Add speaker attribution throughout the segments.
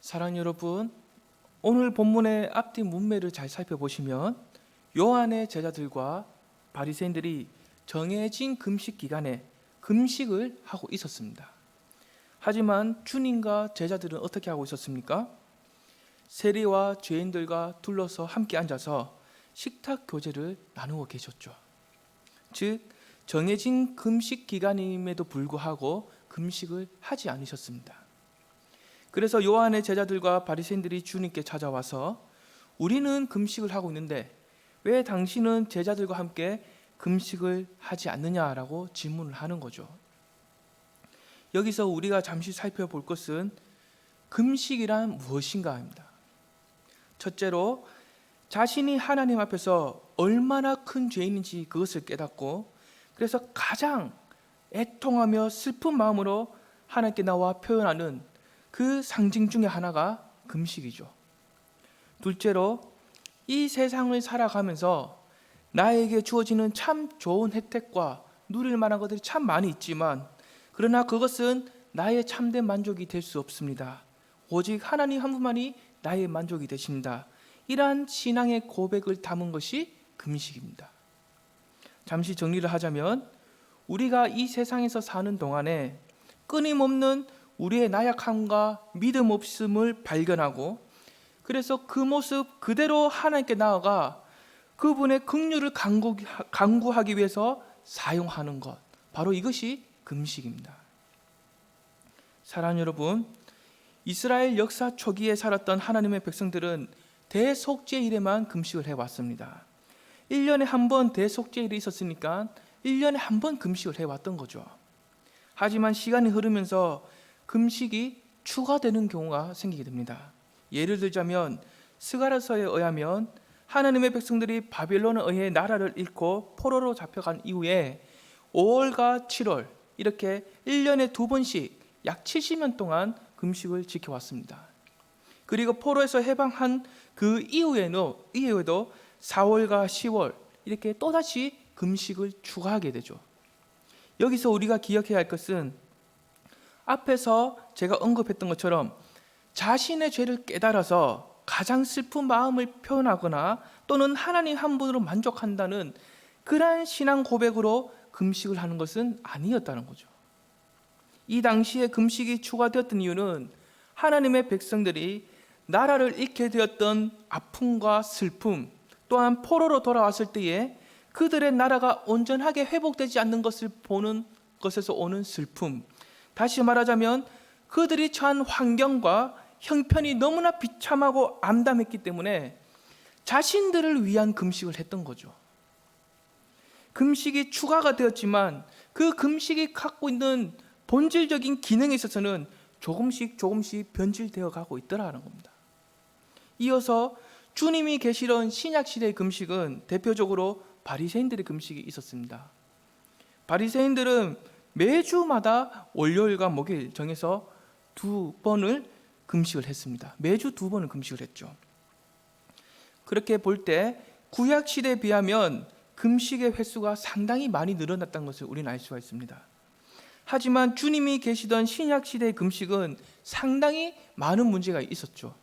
Speaker 1: 사랑하는 여러분, 오늘 본문의 앞뒤 문맥을 잘 살펴보시면 요한의 제자들과 바리새인들이 정해진 금식 기간에 금식을 하고 있었습니다. 하지만 주님과 제자들은 어떻게 하고 있었습니까? 세리와 죄인들과 둘러서 함께 앉아서 식탁 교제를 나누고 계셨죠. 즉, 정해진 금식 기간임에도 불구하고 금식을 하지 않으셨습니다. 그래서 요한의 제자들과 바리새인들이 주님께 찾아와서 우리는 금식을 하고 있는데 왜 당신은 제자들과 함께 금식을 하지 않느냐라고 질문을 하는 거죠. 여기서 우리가 잠시 살펴볼 것은 금식이란 무엇인가 합니다. 첫째로 자신이 하나님 앞에서 얼마나 큰 죄인인지 그것을 깨닫고 그래서 가장 애통하며 슬픈 마음으로 하나님께 나와 표현하는 그 상징 중에 하나가 금식이죠. 둘째로 이 세상을 살아가면서 나에게 주어지는 참 좋은 혜택과 누릴 만한 것들이 참 많이 있지만 그러나 그것은 나의 참된 만족이 될 수 없습니다. 오직 하나님 한 분만이 나의 만족이 되십니다. 이러한 신앙의 고백을 담은 것이 금식입니다. 잠시 정리를 하자면 우리가 이 세상에서 사는 동안에 끊임없는 우리의 나약함과 믿음 없음을 발견하고 그래서 그 모습 그대로 하나님께 나아가 그분의 긍휼을 간구하기 위해서 사용하는 것, 바로 이것이 금식입니다. 사랑하는 여러분, 이스라엘 역사 초기에 살았던 하나님의 백성들은 대속죄일에만 금식을 해왔습니다. 1년에 한 번 대속죄일이 있었으니까 1년에 한 번 금식을 해왔던 거죠. 하지만 시간이 흐르면서 금식이 추가되는 경우가 생기게 됩니다. 예를 들자면 스가랴서에 의하면 하나님의 백성들이 바빌론에 의해 나라를 잃고 포로로 잡혀간 이후에 5월과 7월 이렇게 1년에 2번씩 약 70년 동안 금식을 지켜왔습니다. 그리고 포로에서 해방한 그 이후에도 4월과 10월 이렇게 또다시 금식을 추가하게 되죠. 여기서 우리가 기억해야 할 것은 앞에서 제가 언급했던 것처럼 자신의 죄를 깨달아서 가장 슬픈 마음을 표현하거나 또는 하나님 한 분으로 만족한다는 그러한 신앙 고백으로 금식을 하는 것은 아니었다는 거죠. 이 당시에 금식이 추가되었던 이유는 하나님의 백성들이 나라를 잃게 되었던 아픔과 슬픔 또한 포로로 돌아왔을 때에 그들의 나라가 온전하게 회복되지 않는 것을 보는 것에서 오는 슬픔, 다시 말하자면 그들이 처한 환경과 형편이 너무나 비참하고 암담했기 때문에 자신들을 위한 금식을 했던 거죠. 금식이 추가가 되었지만 그 금식이 갖고 있는 본질적인 기능에 있어서는 조금씩 변질되어 가고 있더라는 겁니다. 이어서 주님이 계시던 신약시대의 금식은 대표적으로 바리새인들의 금식이 있었습니다. 바리새인들은 매주마다 월요일과 목요일 정해서 2번을 금식을 했습니다. 매주 2번을 금식을 했죠. 그렇게 볼 때 구약 시대에 비하면 금식의 횟수가 상당히 많이 늘어났다는 것을 우리는 알 수가 있습니다. 하지만 주님이 계시던 신약 시대의 금식은 상당히 많은 문제가 있었죠.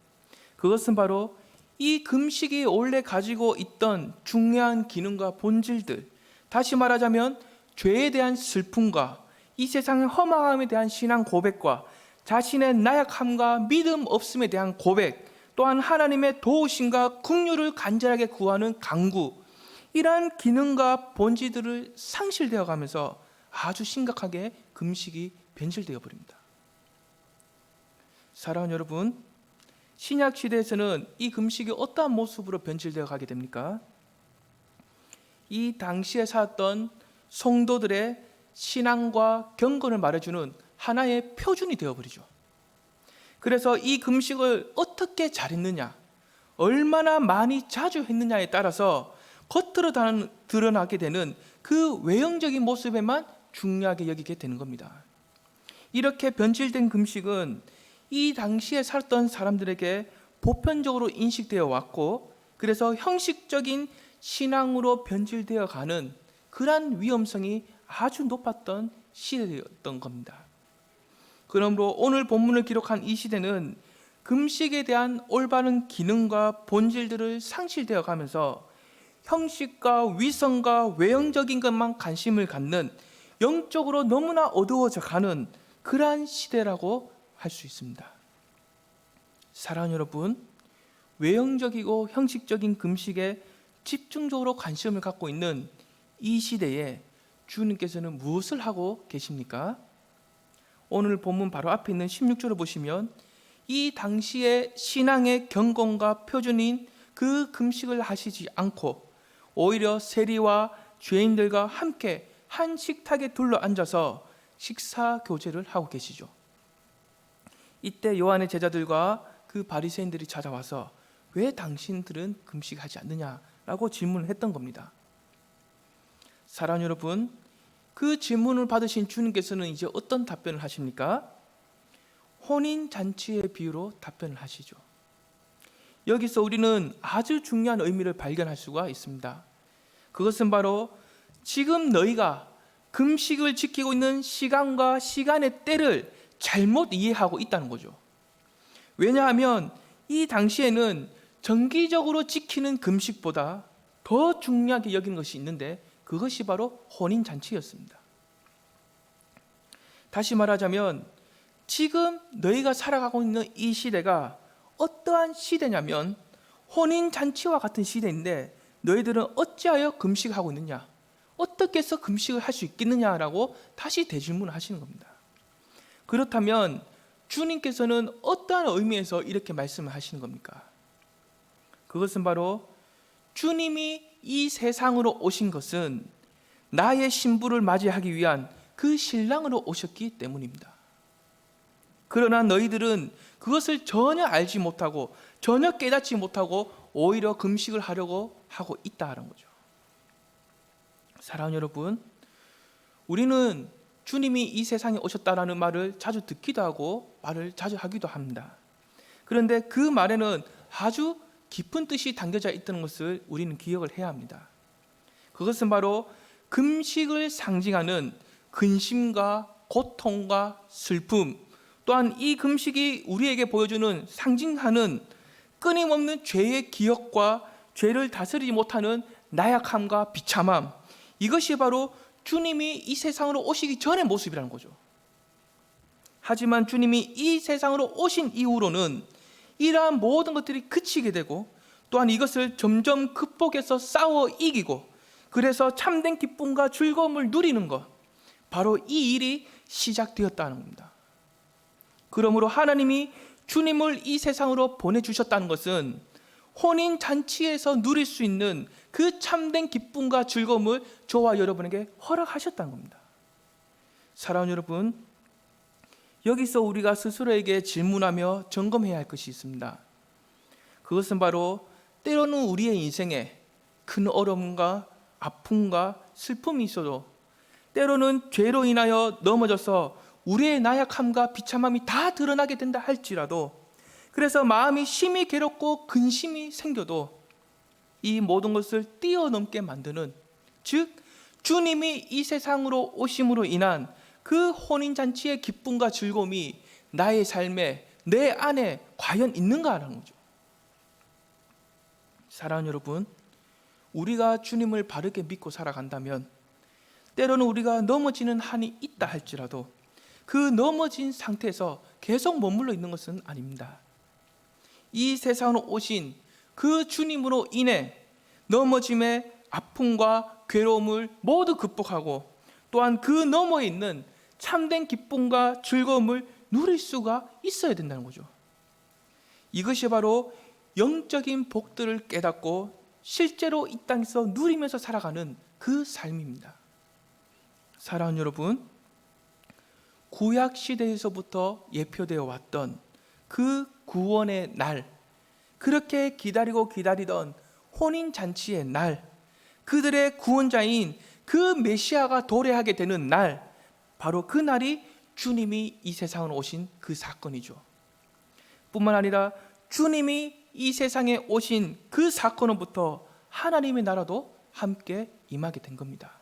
Speaker 1: 그것은 바로 이 금식이 원래 가지고 있던 중요한 기능과 본질들, 다시 말하자면 죄에 대한 슬픔과 이 세상의 허망함에 대한 신앙 고백과 자신의 나약함과 믿음 없음에 대한 고백, 또한 하나님의 도우심과 긍휼을 간절하게 구하는 간구, 이러한 기능과 본질들을 상실되어 가면서 아주 심각하게 금식이 변질되어 버립니다. 사랑하는 여러분, 신약 시대에서는 이 금식이 어떠한 모습으로 변질되어 가게 됩니까? 이 당시에 살았던 성도들의 신앙과 경건을 말해주는 하나의 표준이 되어버리죠. 그래서 이 금식을 어떻게 잘했느냐, 얼마나 많이 자주 했느냐에 따라서 겉으로 드러나게 되는 그 외형적인 모습에만 중요하게 여기게 되는 겁니다. 이렇게 변질된 금식은 이 당시에 살았던 사람들에게 보편적으로 인식되어 왔고 그래서 형식적인 신앙으로 변질되어 가는 그러한 위험성이 아주 높았던 시대였던 겁니다. 그러므로 오늘 본문을 기록한 이 시대는 금식에 대한 올바른 기능과 본질들을 상실되어 가면서 형식과 위선과 외형적인 것만 관심을 갖는, 영적으로 너무나 어두워져 가는 그러한 시대라고 할 수 있습니다. 사랑하는 여러분, 외형적이고 형식적인 금식에 집중적으로 관심을 갖고 있는 이 시대에 주님께서는 무엇을 하고 계십니까? 오늘 본문 바로 앞에 있는 16절을 보시면 이 당시의 신앙의 경건과 표준인 그 금식을 하시지 않고 오히려 세리와 죄인들과 함께 한 식탁에 둘러 앉아서 식사 교제를 하고 계시죠. 이때 요한의 제자들과 그 바리새인들이 찾아와서 왜 당신들은 금식하지 않느냐라고 질문을 했던 겁니다. 사랑하는 여러분, 그 질문을 받으신 주님께서는 이제 어떤 답변을 하십니까? 혼인잔치의 비유로 답변을 하시죠. 여기서 우리는 아주 중요한 의미를 발견할 수가 있습니다. 그것은 바로 지금 너희가 금식을 지키고 있는 시간과 시간의 때를 잘못 이해하고 있다는 거죠. 왜냐하면 이 당시에는 정기적으로 지키는 금식보다 더 중요하게 여기는 것이 있는데 그것이 바로 혼인잔치였습니다. 다시 말하자면 지금 너희가 살아가고 있는 이 시대가 어떠한 시대냐면 혼인잔치와 같은 시대인데 너희들은 어찌하여 금식하고 있느냐, 어떻게 해서 금식을 할 수 있겠느냐라고 다시 대질문을 하시는 겁니다. 그렇다면 주님께서는 어떠한 의미에서 이렇게 말씀을 하시는 겁니까? 그것은 바로 주님이 이 세상으로 오신 것은 나의 신부를 맞이하기 위한 그 신랑으로 오셨기 때문입니다. 그러나 너희들은 그것을 전혀 알지 못하고 전혀 깨닫지 못하고 오히려 금식을 하려고 하고 있다는 거죠. 사랑하는 여러분, 우리는 주님이 이 세상에 오셨다라는 말을 자주 듣기도 하고 말을 자주 하기도 합니다. 그런데 그 말에는 아주 깊은 뜻이 담겨져 있다는 것을 우리는 기억을 해야 합니다. 그것은 바로 금식을 상징하는 근심과 고통과 슬픔, 또한 이 금식이 우리에게 보여주는 상징하는 끊임없는 죄의 기억과 죄를 다스리지 못하는 나약함과 비참함, 이것이 바로 주님이 이 세상으로 오시기 전의 모습이라는 거죠. 하지만 주님이 이 세상으로 오신 이후로는 이러한 모든 것들이 그치게 되고 또한 이것을 점점 극복해서 싸워 이기고 그래서 참된 기쁨과 즐거움을 누리는 것, 바로 이 일이 시작되었다는 겁니다. 그러므로 하나님이 주님을 이 세상으로 보내주셨다는 것은 혼인잔치에서 누릴 수 있는 그 참된 기쁨과 즐거움을 저와 여러분에게 허락하셨다는 겁니다. 사랑하는 여러분, 여기서 우리가 스스로에게 질문하며 점검해야 할 것이 있습니다. 그것은 바로 때로는 우리의 인생에 큰 어려움과 아픔과 슬픔이 있어도 때로는 죄로 인하여 넘어져서 우리의 나약함과 비참함이 다 드러나게 된다 할지라도, 그래서 마음이 심히 괴롭고 근심이 생겨도 이 모든 것을 뛰어넘게 만드는, 즉 주님이 이 세상으로 오심으로 인한 그 혼인잔치의 기쁨과 즐거움이 나의 삶에, 내 안에 과연 있는가라는 거죠. 사랑하는 여러분, 우리가 주님을 바르게 믿고 살아간다면 때로는 우리가 넘어지는 한이 있다 할지라도 그 넘어진 상태에서 계속 머물러 있는 것은 아닙니다. 이 세상으로 오신 그 주님으로 인해 넘어짐의 아픔과 괴로움을 모두 극복하고 또한 그 너머에 있는 참된 기쁨과 즐거움을 누릴 수가 있어야 된다는 거죠. 이것이 바로 영적인 복들을 깨닫고 실제로 이 땅에서 누리면서 살아가는 그 삶입니다. 사랑하는 여러분, 구약 시대에서부터 예표되어 왔던 그 구원의 날, 그렇게 기다리던 혼인잔치의 날, 그들의 구원자인 그 메시아가 도래하게 되는 날, 바로 그 날이 주님이 이 세상으로 오신 그 사건이죠. 뿐만 아니라 주님이 이 세상에 오신 그 사건으로부터 하나님의 나라도 함께 임하게 된 겁니다.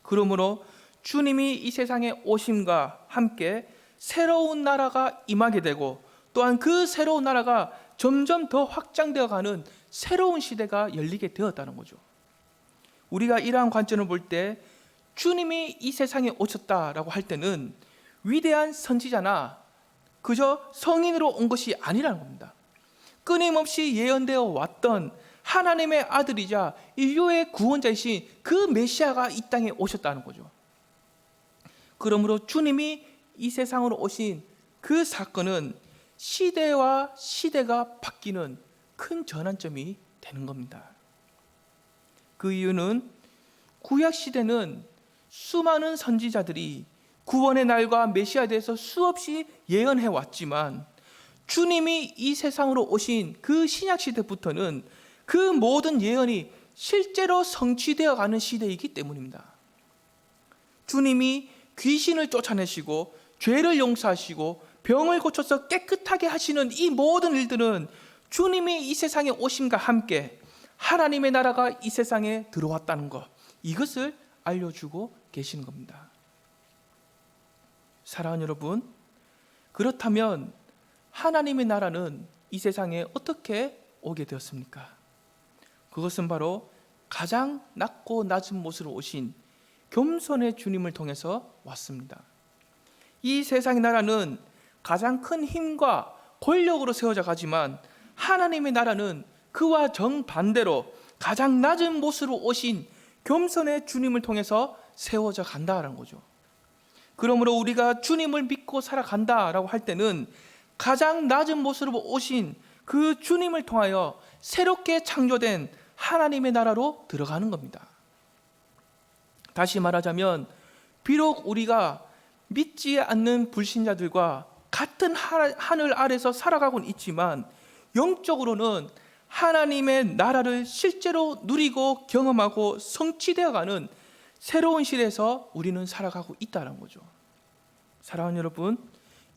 Speaker 1: 그러므로 주님이 이 세상에 오심과 함께 새로운 나라가 임하게 되고 또한 그 새로운 나라가 점점 더 확장되어 가는 새로운 시대가 열리게 되었다는 거죠. 우리가 이러한 관점을 볼 때 주님이 이 세상에 오셨다라고 할 때는 위대한 선지자나 그저 성인으로 온 것이 아니라는 겁니다. 끊임없이 예언되어 왔던 하나님의 아들이자 인류의 구원자이신 그 메시아가 이 땅에 오셨다는 거죠. 그러므로 주님이 이 세상으로 오신 그 사건은 시대와 시대가 바뀌는 큰 전환점이 되는 겁니다. 그 이유는 구약 시대는 수많은 선지자들이 구원의 날과 메시아에 대해서 수없이 예언해 왔지만 주님이 이 세상으로 오신 그 신약 시대부터는 그 모든 예언이 실제로 성취되어 가는 시대이기 때문입니다. 주님이 귀신을 쫓아내시고 죄를 용서하시고 병을 고쳐서 깨끗하게 하시는 이 모든 일들은 주님이 이 세상에 오심과 함께 하나님의 나라가 이 세상에 들어왔다는 것, 이것을 알려주고 계시는 겁니다. 사랑하는 여러분, 그렇다면 하나님의 나라는 이 세상에 어떻게 오게 되었습니까? 그것은 바로 가장 낮고 낮은 모습으로 오신 겸손의 주님을 통해서 왔습니다. 이 세상의 나라는 가장 큰 힘과 권력으로 세워져 가지만 하나님의 나라는 그와 정반대로 가장 낮은 모습으로 오신 겸손의 주님을 통해서 세워져 간다라는 거죠. 그러므로 우리가 주님을 믿고 살아간다라고 할 때는 가장 낮은 모습으로 오신 그 주님을 통하여 새롭게 창조된 하나님의 나라로 들어가는 겁니다. 다시 말하자면 비록 우리가 믿지 않는 불신자들과 같은 하늘 아래서 살아가고는 있지만 영적으로는 하나님의 나라를 실제로 누리고 경험하고 성취되어가는 새로운 시대에서 우리는 살아가고 있다는 거죠. 사랑하는 여러분,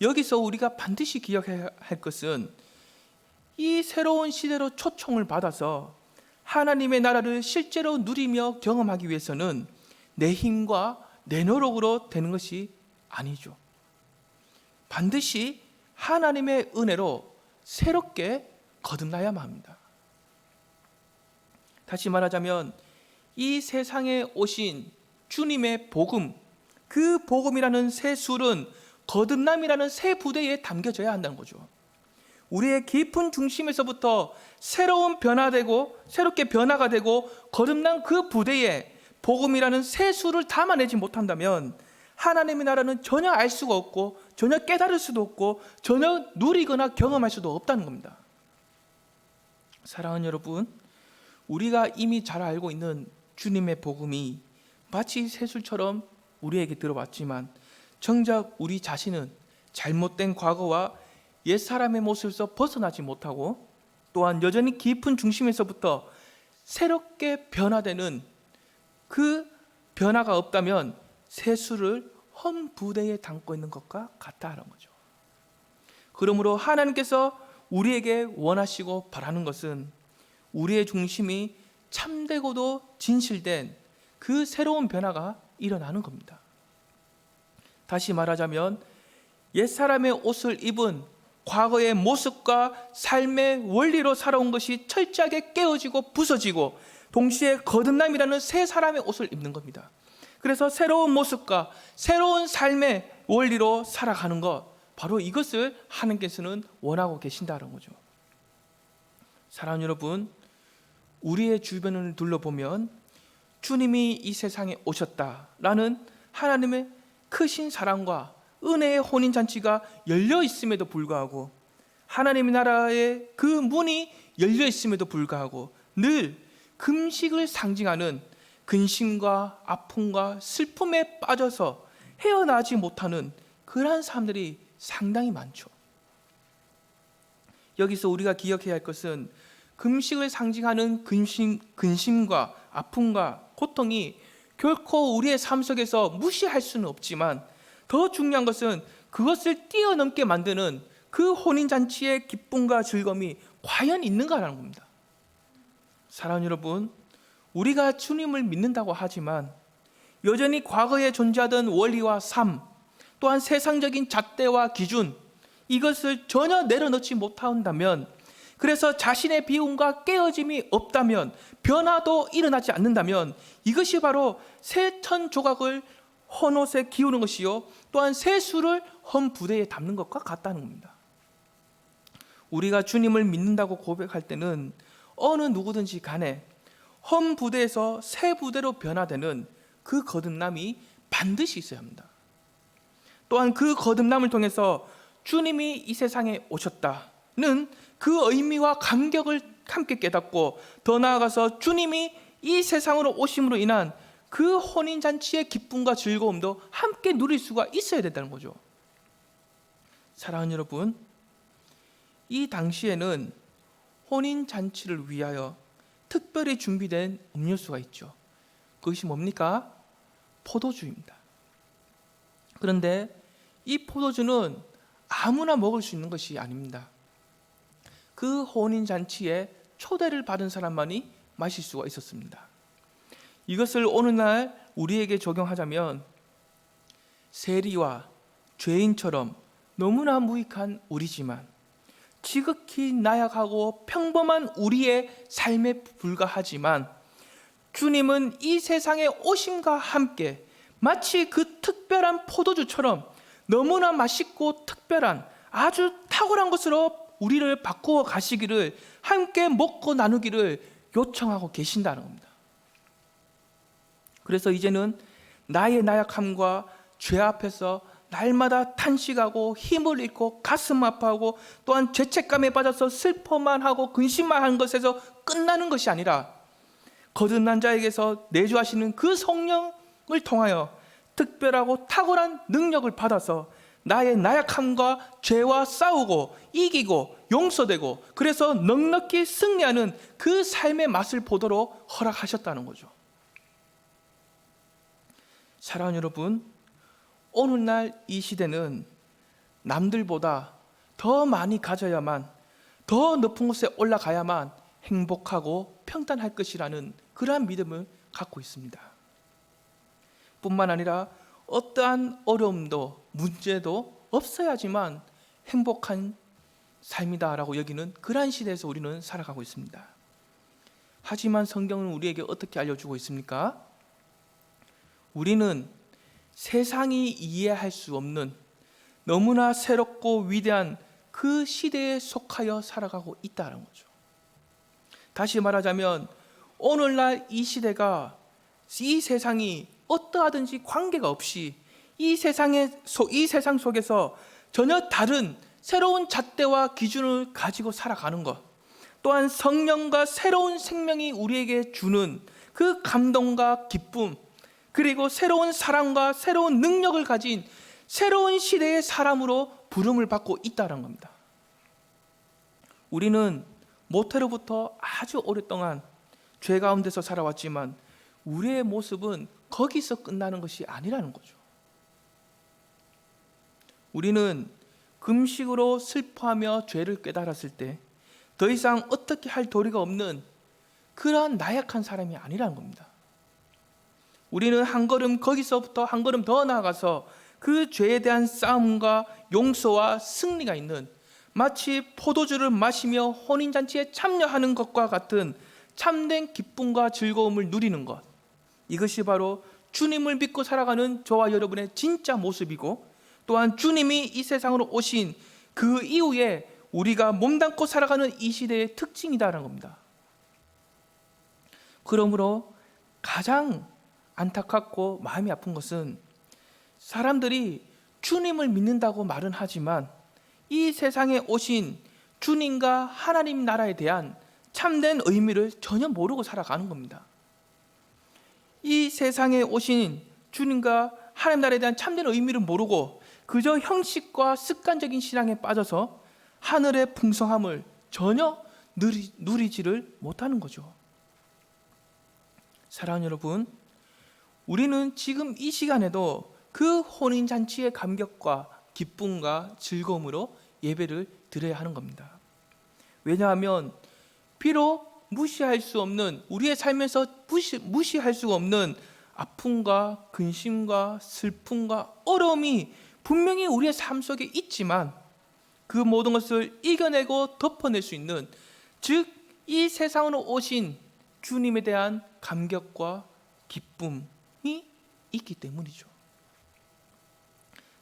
Speaker 1: 여기서 우리가 반드시 기억해야 할 것은 이 새로운 시대로 초청을 받아서 하나님의 나라를 실제로 누리며 경험하기 위해서는 내 힘과 내 노력으로 되는 것이 아니죠. 반드시 하나님의 은혜로 새롭게 거듭나야만 합니다. 다시 말하자면 이 세상에 오신 주님의 복음, 그 복음이라는 새 술은 거듭남이라는 새 부대에 담겨져야 한다는 거죠. 우리의 깊은 중심에서부터 새로운 변화되고 새롭게 변화가 되고 거듭난 그 부대에 복음이라는 새 술을 담아내지 못한다면 하나님의 나라는 전혀 알 수가 없고 전혀 깨달을 수도 없고 전혀 누리거나 경험할 수도 없다는 겁니다. 사랑하는 여러분, 우리가 이미 잘 알고 있는 주님의 복음이 마치 새술처럼 우리에게 들어왔지만 정작 우리 자신은 잘못된 과거와 옛사람의 모습에서 벗어나지 못하고 또한 여전히 깊은 중심에서부터 새롭게 변화되는 그 변화가 없다면 새술을 헌 부대에 담고 있는 것과 같다는 거죠. 그러므로 하나님께서 우리에게 원하시고 바라는 것은 우리의 중심이 참되고도 진실된 그 새로운 변화가 일어나는 겁니다. 다시 말하자면 옛사람의 옷을 입은 과거의 모습과 삶의 원리로 살아온 것이 철저하게 깨어지고 부서지고 동시에 거듭남이라는 새 사람의 옷을 입는 겁니다. 그래서 새로운 모습과 새로운 삶의 원리로 살아가는 것, 바로 이것을 하나님께서는 원하고 계신다는 거죠. 사랑하는 여러분, 우리의 주변을 둘러보면 주님이 이 세상에 오셨다라는 하나님의 크신 사랑과 은혜의 혼인잔치가 열려 있음에도 불구하고 하나님의 나라의 그 문이 열려 있음에도 불구하고 늘 금식을 상징하는 근심과 아픔과 슬픔에 빠져서 헤어나지 못하는 그러한 사람들이 상당히 많죠. 여기서 우리가 기억해야 할 것은 금식을 상징하는 근심과 아픔과 고통이 결코 우리의 삶 속에서 무시할 수는 없지만 더 중요한 것은 그것을 뛰어넘게 만드는 그 혼인잔치의 기쁨과 즐거움이 과연 있는가라는 겁니다. 사랑하는 여러분, 우리가 주님을 믿는다고 하지만 여전히 과거에 존재하던 원리와 삶, 또한 세상적인 잣대와 기준, 이것을 전혀 내려놓지 못한다면, 그래서 자신의 비움과 깨어짐이 없다면, 변화도 일어나지 않는다면, 이것이 바로 새 천 조각을 헌옷에 기우는 것이요, 또한 새 수를 헌 부대에 담는 것과 같다는 겁니다. 우리가 주님을 믿는다고 고백할 때는 어느 누구든지 간에 헌 부대에서 새 부대로 변화되는 그 거듭남이 반드시 있어야 합니다. 또한 그 거듭남을 통해서 주님이 이 세상에 오셨다는 그 의미와 감격을 함께 깨닫고, 더 나아가서 주님이 이 세상으로 오심으로 인한 그 혼인잔치의 기쁨과 즐거움도 함께 누릴 수가 있어야 된다는 거죠. 사랑하는 여러분, 이 당시에는 혼인잔치를 위하여 특별히 준비된 음료수가 있죠. 그것이 뭡니까? 포도주입니다. 그런데 이 포도주는 아무나 먹을 수 있는 것이 아닙니다. 그 혼인잔치에 초대를 받은 사람만이 마실 수가 있었습니다. 이것을 오늘날 우리에게 적용하자면, 세리와 죄인처럼 너무나 무익한 우리지만 지극히 나약하고 평범한 우리의 삶에 불과하지만, 주님은 이 세상에 오심과 함께 마치 그 특별한 포도주처럼 너무나 맛있고 특별한 아주 탁월한 것으로 우리를 바꾸어 가시기를, 함께 먹고 나누기를 요청하고 계신다는 겁니다. 그래서 이제는 나의 나약함과 죄 앞에서 날마다 탄식하고 힘을 잃고 가슴 아파하고, 또한 죄책감에 빠져서 슬퍼만 하고 근심만 하는 것에서 끝나는 것이 아니라, 거듭난 자에게서 내주하시는 그 성령을 통하여 특별하고 탁월한 능력을 받아서 나의 나약함과 죄와 싸우고 이기고 용서되고, 그래서 넉넉히 승리하는 그 삶의 맛을 보도록 허락하셨다는 거죠. 사랑하는 여러분, 오늘날 이 시대는 남들보다 더 많이 가져야만, 더 높은 곳에 올라가야만 행복하고 평탄할 것이라는 그러한 믿음을 갖고 있습니다. 뿐만 아니라 어떠한 어려움도 문제도 없어야지만 행복한 삶이다라고 여기는 그러한 시대에서 우리는 살아가고 있습니다. 하지만 성경은 우리에게 어떻게 알려주고 있습니까? 우리는 세상이 이해할 수 없는 너무나 새롭고 위대한 그 시대에 속하여 살아가고 있다는 거죠. 다시 말하자면, 오늘날 이 시대가, 이 세상이 어떠하든지 관계가 없이 이 세상 속에서 전혀 다른 새로운 잣대와 기준을 가지고 살아가는 것, 또한 성령과 새로운 생명이 우리에게 주는 그 감동과 기쁨, 그리고 새로운 사랑과 새로운 능력을 가진 새로운 시대의 사람으로 부름을 받고 있다는 겁니다. 우리는 모태로부터 아주 오랫동안 죄 가운데서 살아왔지만, 우리의 모습은 거기서 끝나는 것이 아니라는 거죠. 우리는 금식으로 슬퍼하며 죄를 깨달았을 때 더 이상 어떻게 할 도리가 없는 그러한 나약한 사람이 아니라는 겁니다. 우리는 한 걸음, 거기서부터 한 걸음 더 나아가서 그 죄에 대한 싸움과 용서와 승리가 있는, 마치 포도주를 마시며 혼인잔치에 참여하는 것과 같은 참된 기쁨과 즐거움을 누리는 것, 이것이 바로 주님을 믿고 살아가는 저와 여러분의 진짜 모습이고, 또한 주님이 이 세상으로 오신 그 이후에 우리가 몸담고 살아가는 이 시대의 특징이다라는 겁니다. 그러므로 가장 안타깝고 마음이 아픈 것은, 사람들이 주님을 믿는다고 말은 하지만 이 세상에 오신 주님과 하나님 나라에 대한 참된 의미를 전혀 모르고 살아가는 겁니다. 이 세상에 오신 주님과 하나님 나라에 대한 참된 의미를 모르고 그저 형식과 습관적인 신앙에 빠져서 하늘의 풍성함을 전혀 누리지를 못하는 거죠. 사랑하는 여러분, 우리는 지금 이 시간에도 그 혼인잔치의 감격과 기쁨과 즐거움으로 예배를 드려야 하는 겁니다. 왜냐하면 비록 무시할 수 없는, 우리의 삶에서 무시할 수 없는 아픔과 근심과 슬픔과 어려움이 분명히 우리의 삶 속에 있지만, 그 모든 것을 이겨내고 덮어낼 수 있는, 즉 이 세상으로 오신 주님에 대한 감격과 기쁨이 있기 때문이죠.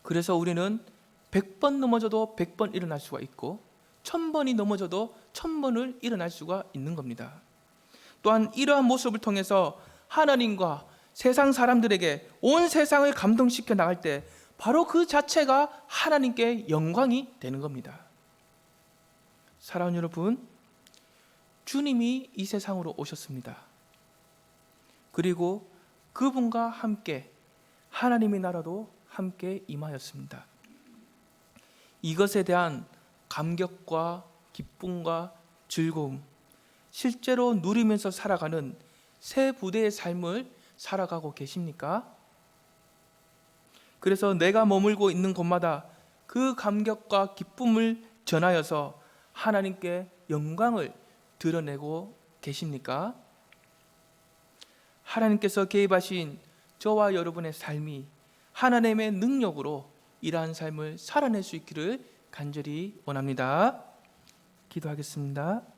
Speaker 1: 그래서 우리는 100번 넘어져도 100번 일어날 수가 있고 1000번이 넘어져도 1000번을 일어날 수가 있는 겁니다. 또한 이러한 모습을 통해서 하나님과 세상 사람들에게 온 세상을 감동시켜 나갈 때 바로 그 자체가 하나님께 영광이 되는 겁니다. 사랑하는 여러분, 주님이 이 세상으로 오셨습니다. 그리고 그분과 함께 하나님의 나라도 함께 임하였습니다. 이것에 대한 감격과 기쁨과 즐거움, 실제로 누리면서 살아가는 새 부대의 삶을 살아가고 계십니까? 그래서 내가 머물고 있는 곳마다 그 감격과 기쁨을 전하여서 하나님께 영광을 드러내고 계십니까? 하나님께서 개입하신 저와 여러분의 삶이 하나님의 능력으로 이러한 삶을 살아낼 수 있기를 간절히 원합니다. 기도하겠습니다.